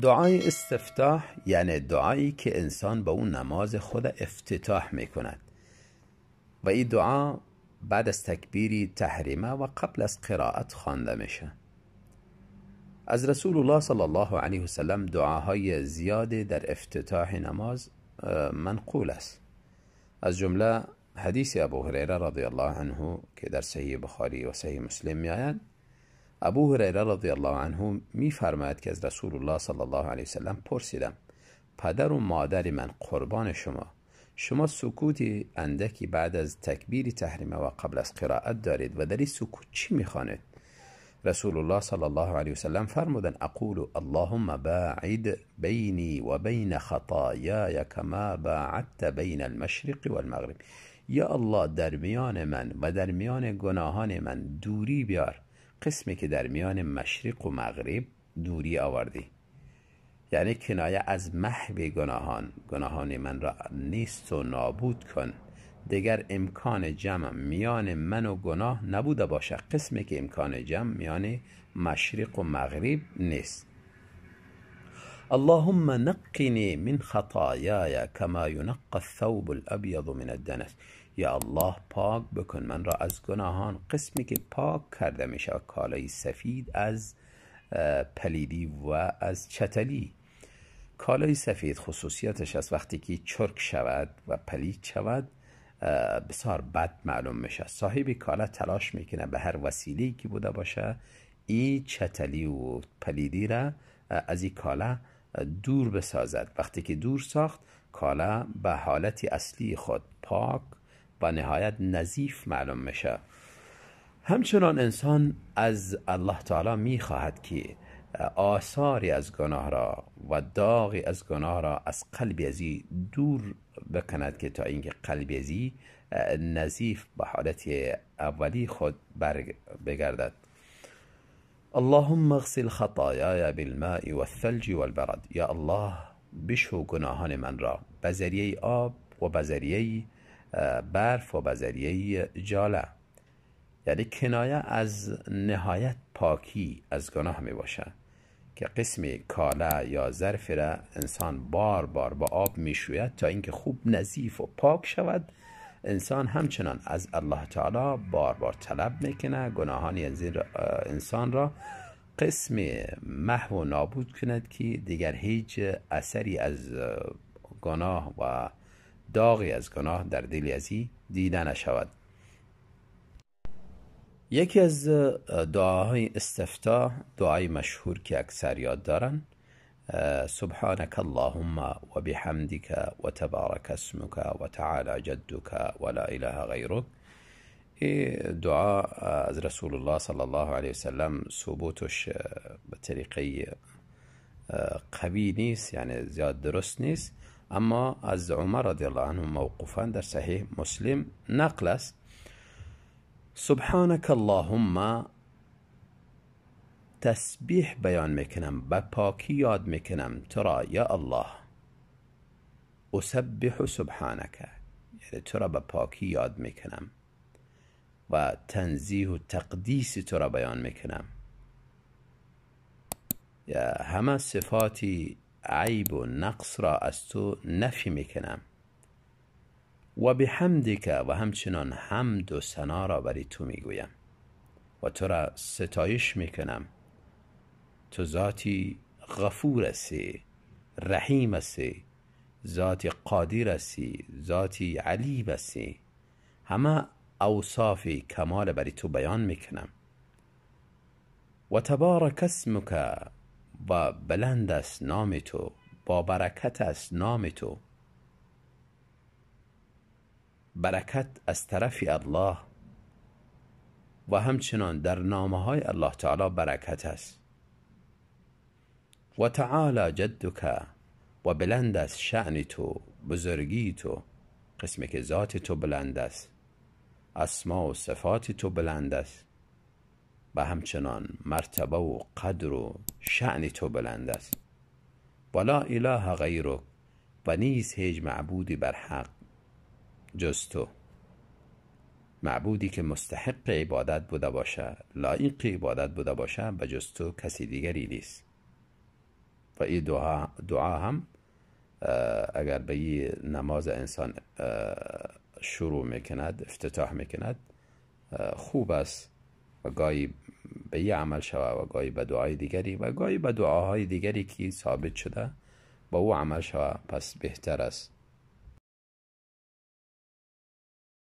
دعای استفتاح یعنی دعایی که انسان به اون نماز خود افتتاح میکند و این دعا بعد از تکبیری تحریمه و قبل از قرائت خوانده میشه. از رسول الله صلی الله علیه و سلم دعاهای زیادی در افتتاح نماز منقول است. از جمله حدیث ابو هریره رضی الله عنه که در صحیح بخاری و صحیح مسلم میآید. ابو هریره رضی الله عنه میفرماید که از رسول الله صلی الله علیه و سلم پرسیدم: پدر و مادر من قربان شما سکوتی اندکی بعد از تکبیر تحریمه و قبل از قرائت دارید و در این سکوت چی میخوانید؟ رسول الله صلی الله علیه و سلم فرمودند: اقول اللهم باعد بینی و بین خطایای کما باعدت بین المشرق والمغرب. یا الله در میان من و در میان گناهان من دوری بیار، قسمی که در میان مشرق و مغرب دوری آوردی. یعنی کنایه از محو گناهان من را نیست و نابود کن، دیگر امکان جمع میان من و گناه نبوده باشه، قسمی که امکان جمع میان مشرق و مغرب نیست. اللهم نقنی من خطایای کما ینقی الثوب الابیض من الدنس. یا الله پاک بکن من را از گناهان، قسمی که پاک کرده میشه کالای سفید از پلیدی و از چتلی. کالای سفید خصوصیتش است وقتی که چرک شود و پلید شود بسیار بد معلوم میشه. صاحب کالا تلاش میکنه به هر وسیله‌ای که بوده باشه این چتلی و پلیدی را از این کالا دور بسازد. وقتی که دور ساخت، کالا به حالت اصلی خود پاک و نهایت نظیف معلوم میشه. همچنان انسان از الله تعالی میخواهد که آثاری از گناه را و داغی از گناه را از قلب ازی دور بکند که تا اینکه قلب ازی نظیف به حالت اولی خود بگردد. اللهم اغسل خطایای بالماء والثلج والبرد. یا الله بشو گناهان من را به ذریعه آب و به ذریعه برف و به ذریعه جاله. یعنی کنایه از نهایت پاکی از گناه می باشه که قسم کاله یا ظرف را انسان بار بار با آب می شوید تا اینکه خوب نظیف و پاک شود. انسان همچنان از الله تعالی بار بار طلب میکنه گناهان انسان را قسم محو و نابود کند که دیگر هیچ اثری از گناه و داغی از گناه در دل ازی دیده نشود. یکی از دعاهای استفتاح دعای مشهور که اکثر یاد دارن: سبحانك اللهم و بحمدك و تبارك اسمك و تعالی جدك و لا اله غیرک. این دعا از رسول الله صلی الله علیه وسلم ثبوتش به طریقه قوی نیست، یعنی زیاد درست نیست، اما از عمر رضی الله عنه موقوفا در صحیح مسلم نقل است. سبحانك اللهم تسبیح بیان میکنم، به پاکی یاد میکنم تو را یا الله. اسبح سبحانك، یعنی تو را به پاکی یاد میکنم و تنزیه و تقدیس تو را بیان میکنم، یا همه صفاتی عیب و نقص را از تو نفی میکنم. و بحمدک، و همچنان حمد و ثنا را بری تو میگویم و تو را ستایش میکنم. تو ذاتی غفور هستی، رحیم هستی، ذاتی قادر هستی، ذاتی علیم هستی. همه اوصاف کمال بری تو بیان میکنم. و تبارک اسمک، و بلند است نام تو، با برکت است نام تو. برکت از طرف الله و همچنان در نامه های الله تعالی برکت است. و تعالی جدک، و بلند است شأن تو، بزرگی تو، قسمی که ذات تو بلند است، اسما و صفات تو بلند است و همچنان مرتبه و قدر و شأن تو بلند است. و لا اله غیرک، و نیست هیچ معبودی بر حق جز تو، معبودی که مستحق عبادت بوده باشه، لایق عبادت بوده باشه به جز تو کسی دیگری نیست. و این دعا هم اگر به این نماز انسان شروع میکند، افتتاح میکند، خوب است و گاهی به یه عمل شود و گاهی به دعای دیگری و گاهی به دعاهای دیگری که ثابت شده با او عمل شود، پس بهتر است.